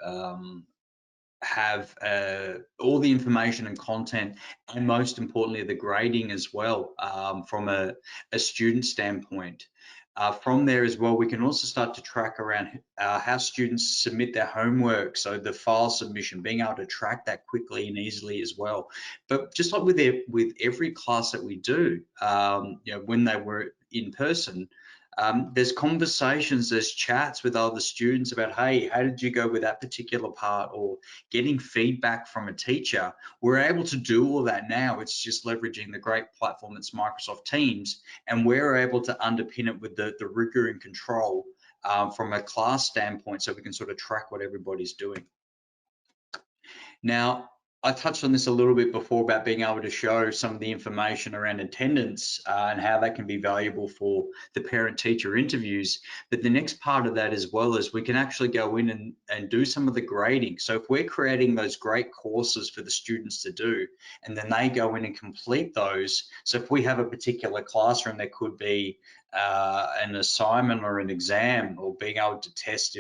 Speaker 1: have all the information and content, and most importantly, the grading as well from a student standpoint. From there as well, we can also start to track around how students submit their homework, so the file submission, being able to track that quickly and easily as well. But just like with every class that we do, when they were in person, there's conversations, there's chats with other students about, hey, how did you go with that particular part, or getting feedback from a teacher. We're able to do all that now. It's just leveraging the great platform that's Microsoft Teams, and we're able to underpin it with the rigor and control from a class standpoint, so we can sort of track what everybody's doing. Now, I touched on this a little bit before about being able to show some of the information around attendance and how that can be valuable for the parent-teacher interviews. But the next part of that as well is we can actually go in and do some of the grading. So if we're creating those great courses for the students to do, and then they go in and complete those. So if we have a particular classroom, there could be an assignment or an exam, or being able to test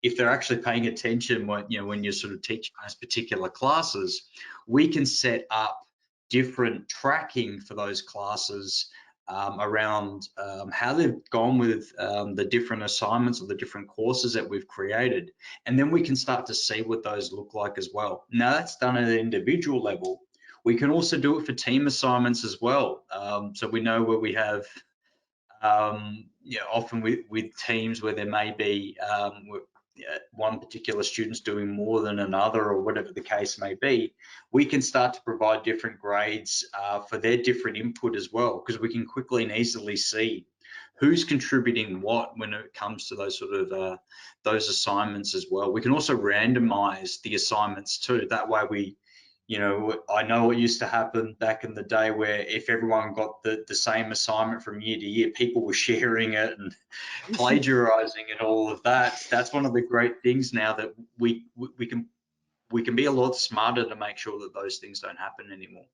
Speaker 1: if they're actually paying attention when you're sort of teaching those particular classes, we can set up different tracking for those classes around how they've gone with the different assignments or the different courses that we've created. And then we can start to see what those look like as well. Now that's done at an individual level. We can also do it for team assignments as well. So we know where we have often with teams where there may be one particular student's doing more than another, or whatever the case may be, we can start to provide different grades for their different input as well, because we can quickly and easily see who's contributing what when it comes to those sort of those assignments as well. We can also randomize the assignments too. That way I know what used to happen back in the day, where if everyone got the same assignment from year to year, people were sharing it and plagiarizing and all of that. That's one of the great things now, that we can be a lot smarter to make sure that those things don't happen anymore.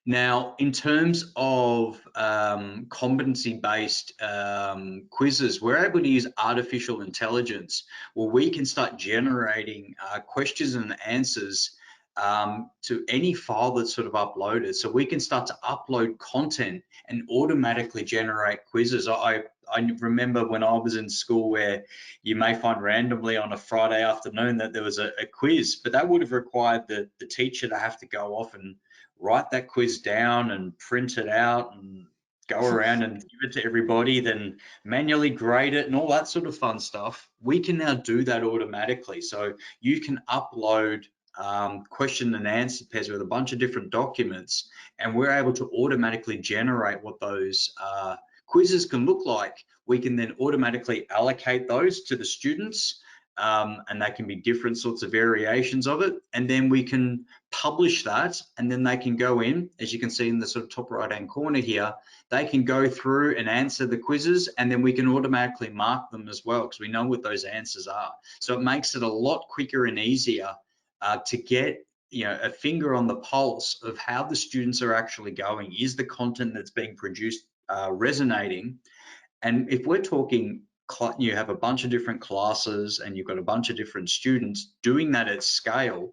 Speaker 1: Now, in terms of competency-based quizzes, we're able to use artificial intelligence where we can start generating questions and answers to any file that's sort of uploaded. So we can start to upload content and automatically generate quizzes. I remember when I was in school where you may find randomly on a Friday afternoon that there was a quiz, but that would have required the teacher to have to go off and write that quiz down and print it out and go around and give it to everybody, then manually grade it and all that sort of fun stuff. We can now do that automatically. So you can upload question and answer pairs with a bunch of different documents, and we're able to automatically generate what those quizzes can look like. We can then automatically allocate those to the students, and they can be different sorts of variations of it, and then we can publish that, and then they can go in, as you can see in the sort of top right hand corner here, they can go through and answer the quizzes, and then we can automatically mark them as well because we know what those answers are. So it makes it a lot quicker and easier to get a finger on the pulse of how the students are actually going. Is the content that's being produced resonating? And if we're talking, you have a bunch of different classes and you've got a bunch of different students, doing that at scale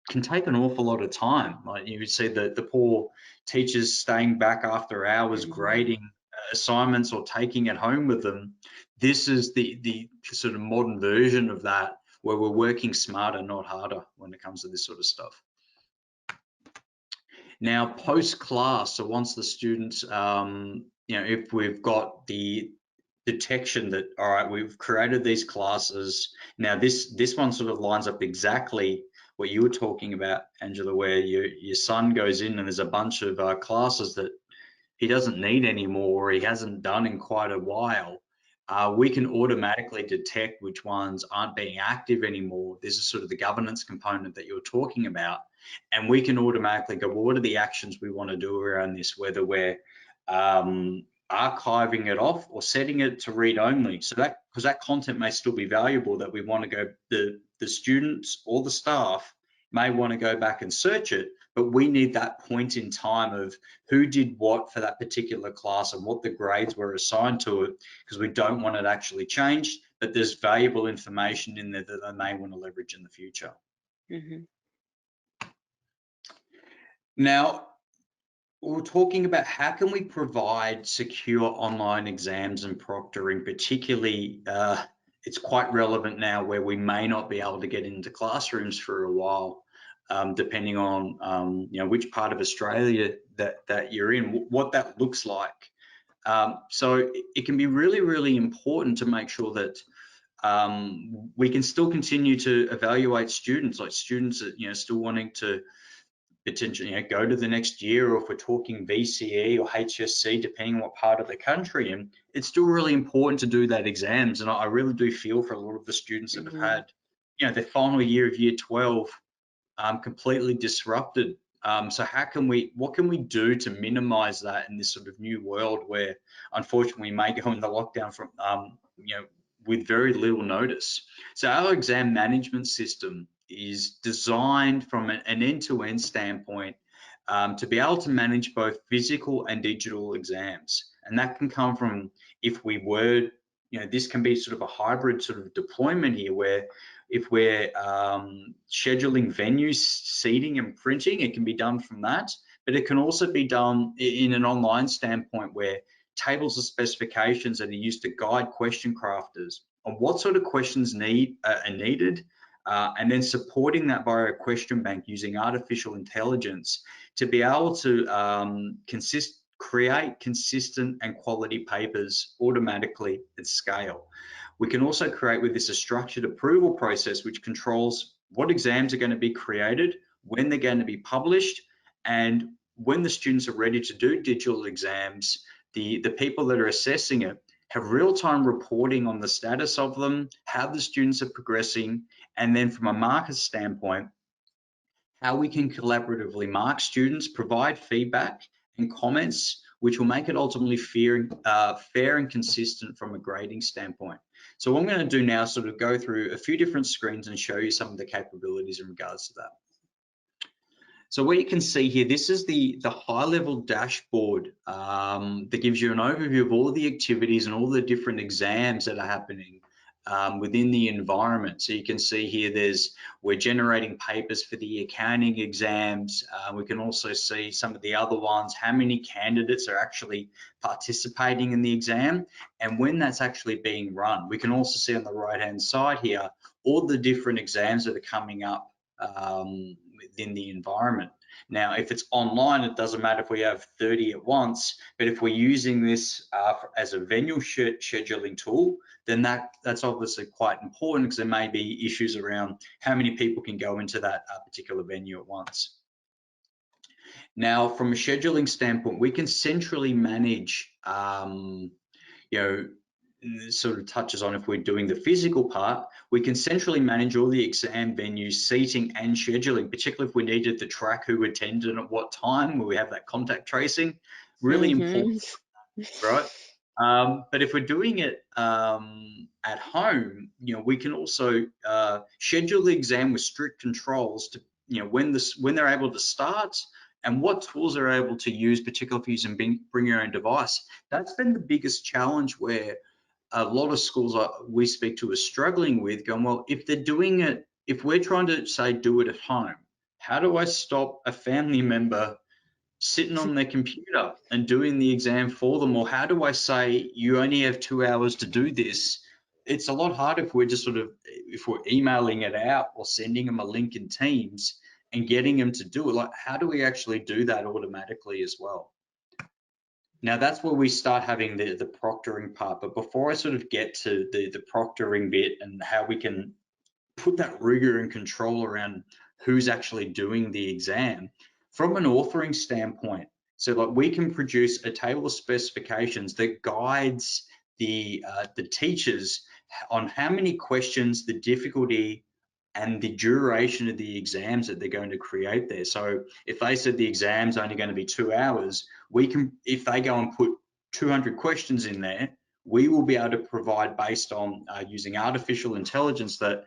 Speaker 1: can take an awful lot of time. Like you would see the poor teachers staying back after hours grading assignments or taking it home with them. This is the sort of modern version of that, where we're working smarter, not harder when it comes to this sort of stuff. Now, post-class, so once the students, if we've got the detection that, all right, we've created these classes. Now, this one sort of lines up exactly what you were talking about, Angela, where your son goes in and there's a bunch of classes that he doesn't need anymore or he hasn't done in quite a while. We can automatically detect which ones aren't being active anymore. This is sort of the governance component that you're talking about. And we can automatically go, well, what are the actions we want to do around this, whether we're archiving it off or setting it to read only. So that, because that content may still be valuable, that we want to go, the students or the staff may want to go back and search it, but we need that point in time of who did what for that particular class and what the grades were assigned to it, because we don't want it actually changed, but there's valuable information in there that they may want to leverage in the future.
Speaker 2: Mm-hmm.
Speaker 1: Now, we're talking about how can we provide secure online exams and proctoring, particularly it's quite relevant now where we may not be able to get into classrooms for a while, depending on which part of Australia that you're in, what that looks like. So it can be really, really important to make sure that we can still continue to evaluate students, like students that still wanting to potentially go to the next year, or if we're talking VCE or HSC, depending on what part of the country, and it's still really important to do that exams. And I really do feel for a lot of the students that have had their final year of year 12 completely disrupted. So what can we do to minimize that in this sort of new world where unfortunately we may go into lockdown from with very little notice? So our exam management system is designed from an end-to-end standpoint to be able to manage both physical and digital exams. And that can come from, if we were, this can be sort of a hybrid sort of deployment here, where if we're scheduling venues, seating and printing, it can be done from that, but it can also be done in an online standpoint where tables of specifications that are used to guide question crafters on what sort of questions are needed, and then supporting that via a question bank using artificial intelligence to be able to create consistent and quality papers automatically at scale. We can also create with this a structured approval process which controls what exams are going to be created, when they're going to be published, and when the students are ready to do digital exams, the people that are assessing it have real-time reporting on the status of them, how the students are progressing, and then from a marker standpoint, how we can collaboratively mark students, provide feedback and comments, which will make it ultimately fair and consistent from a grading standpoint. So what I'm going to do now is sort of go through a few different screens and show you some of the capabilities in regards to that. So what you can see here, this is the high-level dashboard that gives you an overview of all of the activities and all the different exams that are happening within the environment. So you can see here we're generating papers for the accounting exams. We can also see some of the other ones, how many candidates are actually participating in the exam and when that's actually being run. We can also see on the right-hand side here all the different exams that are coming up within the environment. Now, if it's online, it doesn't matter if we have 30 at once, but if we're using this as a venue scheduling tool, then that's obviously quite important because there may be issues around how many people can go into that particular venue at once. Now, from a scheduling standpoint, we can centrally manage, sort of touches on if we're doing the physical part, we can centrally manage all the exam venues, seating and scheduling, particularly if we needed to track who attended at what time, where we have that contact tracing, really important, right? But if we're doing it at home, we can also schedule the exam with strict controls to, when they're able to start and what tools they're able to use, particularly if you're using bring your own device. That's been the biggest challenge where a lot of schools we speak to are struggling with, going, well, if they're doing it, if we're trying to say do it at home, how do I stop a family member sitting on their computer and doing the exam for them? Or how do I say you only have 2 hours to do this? It's a lot harder if we're just if we're emailing it out or sending them a link in Teams and getting them to do it. Like, how do we actually do that automatically as well? Now that's where we start having the proctoring part. But before I sort of get to the proctoring bit and how we can put that rigor and control around who's actually doing the exam, from an authoring standpoint, so like we can produce a table of specifications that guides the teachers on how many questions, the difficulty, and the duration of the exams that they're going to create there. So if they said the exam's only going to be 2 hours, we can, if they go and put 200 questions in there, we will be able to provide based on using artificial intelligence that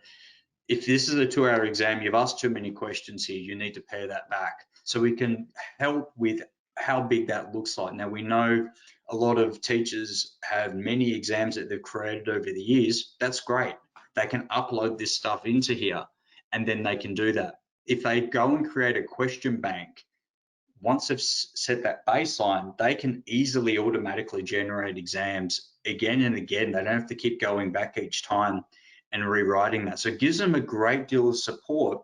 Speaker 1: if this is a 2-hour exam, you've asked too many questions here, you need to pare that back. So we can help with how big that looks like. Now we know a lot of teachers have many exams that they've created over the years. That's great. They can upload this stuff into here and then they can do that. If they go and create a question bank, once they've set that baseline, they can easily automatically generate exams again and again. They don't have to keep going back each time and rewriting that. So it gives them a great deal of support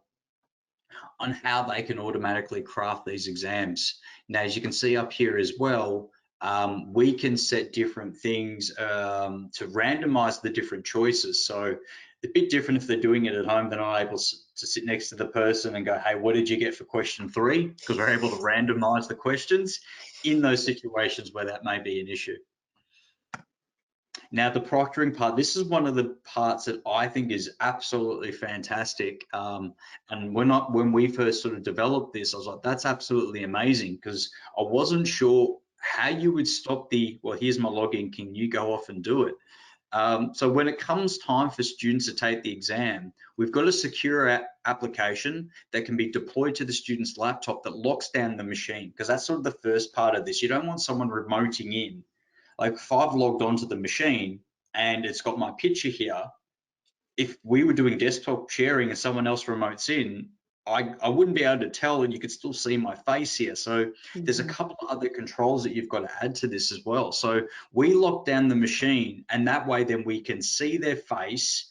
Speaker 1: on how they can automatically craft these exams. Now, as you can see up here as well, we can set different things to randomize the different choices. So a bit different if they're doing it at home, they're not able to sit next to the person and go, hey, what did you get for question 3? Because we're able to randomize the questions in those situations where that may be an issue. Now, the proctoring part, this is one of the parts that I think is absolutely fantastic. And when we first sort of developed this, I was like, that's absolutely amazing, because I wasn't sure how you would stop well, here's my login, can you go off and do it? So when it comes time for students to take the exam, we've got a secure application that can be deployed to the student's laptop that locks down the machine, because that's sort of the first part of this. You don't want someone remoting in. Like if I've logged onto the machine and it's got my picture here, if we were doing desktop sharing and someone else remotes in, I wouldn't be able to tell, and you could still see my face here. So there's a couple of other controls that you've got to add to this as well. So we lock down the machine, and that way then we can see their face,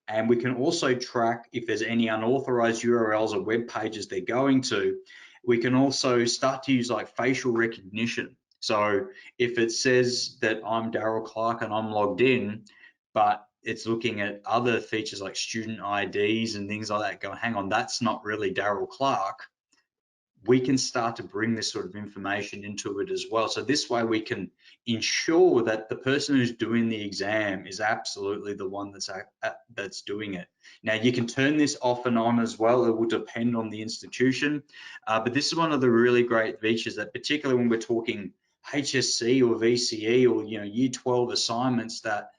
Speaker 1: and we can also track if there's any unauthorized URLs or web pages they're going to. We can also start to use like facial recognition. So if it says that I'm DarrylClark and I'm logged in, but it's looking at other features like student IDs and things like that, going, hang on, that's not really DarrylClark, we can start to bring this sort of information into it as well. So this way we can ensure that the person who's doing the exam is absolutely the one that's doing it. Now you can turn this off and on as well. It will depend on the institution, but this is one of the really great features that, particularly when we're talking HSC or VCE or year 12 assignments, that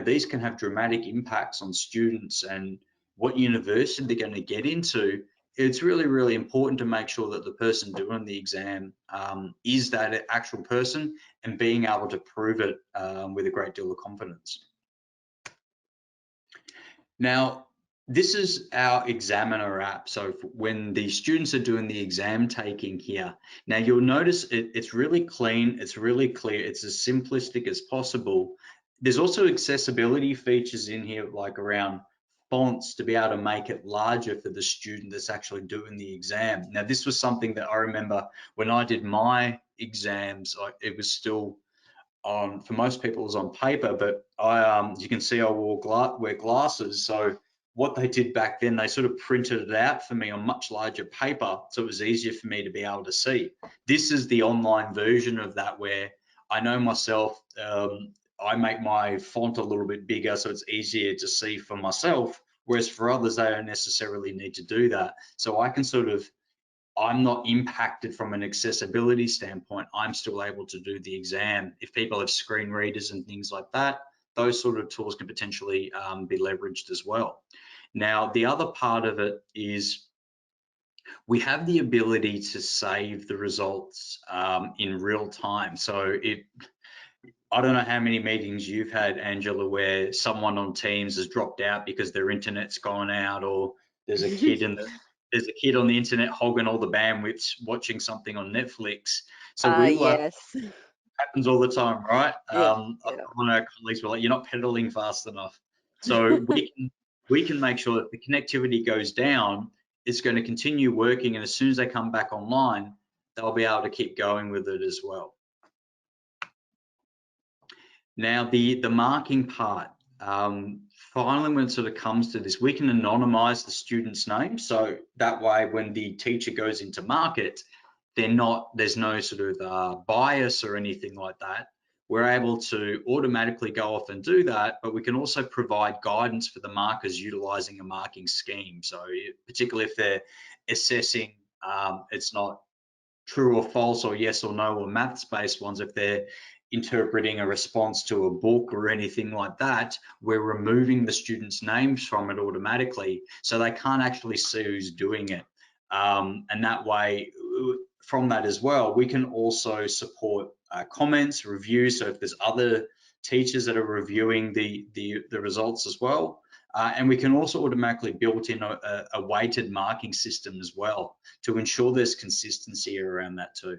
Speaker 1: these can have dramatic impacts on students and what university they're going to get into. it's really, really important to make sure that the person doing the exam is that actual person and being able to prove it with a great deal of confidence. Now, this is our Examena app. So when the students are doing the exam taking here, now you'll notice it's really clean, it's really clear, it's as simplistic as possible. There's also accessibility features in here, like around fonts, to be able to make it larger for the student that's actually doing the exam. Now, this was something that I remember when I did my exams, it was still on, for most people, it was on paper, but as you can see, I wear glasses. So what they did back then, they sort of printed it out for me on much larger paper, so it was easier for me to be able to see. This is the online version of that, where I know myself, I make my font a little bit bigger so it's easier to see for myself, whereas for others, they don't necessarily need to do that. So I can sort of, I'm not impacted from an accessibility standpoint. I'm still able to do the exam. If people have screen readers and things like that, those sort of tools can potentially be leveraged as well. Now, the other part of it is we have the ability to save the results in real time. So I don't know how many meetings you've had, Angela, where someone on Teams has dropped out because their internet's gone out, or there's a kid on the internet hogging all the bandwidths watching something on Netflix. So we like,
Speaker 2: Yes.
Speaker 1: happens all the time, right?
Speaker 2: Yeah.
Speaker 1: One of our colleagues were like, "You're not pedaling fast enough." So we can make sure that the connectivity goes down. It's going to continue working, and as soon as they come back online, they'll be able to keep going with it as well. Now, the marking part, finally, when it sort of comes to this, we can anonymize the student's name. So that way, when the teacher goes into mark it, there's no sort of bias or anything like that. We're able to automatically go off and do that, but we can also provide guidance for the markers utilizing a marking scheme. So particularly if they're assessing, it's not true or false or yes or no or maths-based ones, if they're interpreting a response to a book or anything like that, we're removing the students' names from it automatically, so they can't actually see who's doing it. And that way, from that as well, we can also support comments, reviews. So if there's other teachers that are reviewing the results as well, and we can also automatically build in a weighted marking system as well to ensure there's consistency around that too.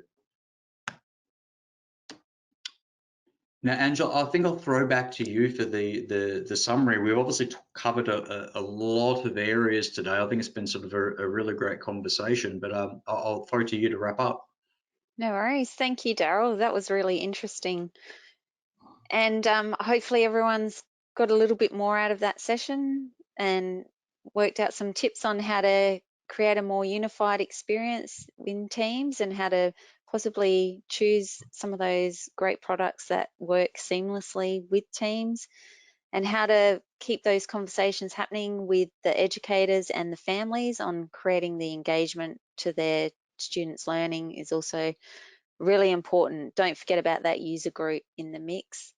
Speaker 1: Now, Angela, I think I'll throw back to you for the summary. We've obviously covered a lot of areas today. I think it's been sort of a really great conversation, but I'll throw to you to wrap up.
Speaker 2: No worries. Thank you, Darryl. That was really interesting. And hopefully everyone's got a little bit more out of that session and worked out some tips on how to create a more unified experience in Teams and how to possibly choose some of those great products that work seamlessly with Teams, and how to keep those conversations happening with the educators and the families on creating the engagement to their students' learning is also really important. Don't forget about that user group in the mix.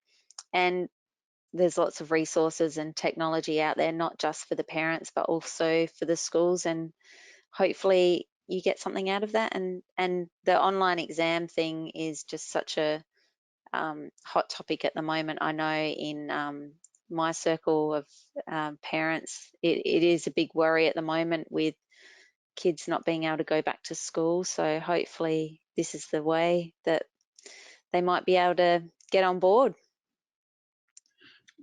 Speaker 2: And there's lots of resources and technology out there, not just for the parents, but also for the schools. And hopefully you get something out of that. And the online exam thing is just such a hot topic at the moment. I know in my circle of parents, it is a big worry at the moment with kids not being able to go back to school. So hopefully this is the way that they might be able to get on board.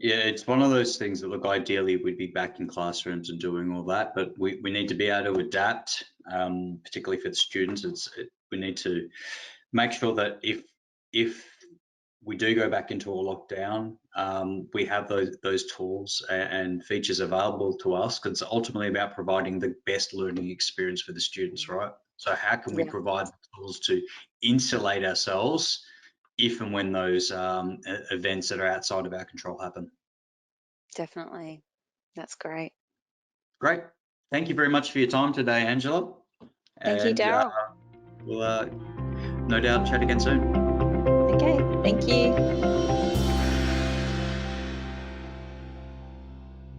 Speaker 1: Yeah, it's one of those things that, look, ideally we'd be back in classrooms and doing all that, but we need to be able to adapt, particularly for the students. We need to make sure that if we do go back into a lockdown, we have those tools and features available to us, because it's ultimately about providing the best learning experience for the students, right? So how can we provide the tools to insulate ourselves if and when those events that are outside of our control happen?
Speaker 2: Definitely. That's great.
Speaker 1: Great. Thank you very much for your time today, Angela.
Speaker 2: Thank you,
Speaker 1: And
Speaker 2: Darryl.
Speaker 1: we'll no doubt chat again soon.
Speaker 2: Okay, thank you.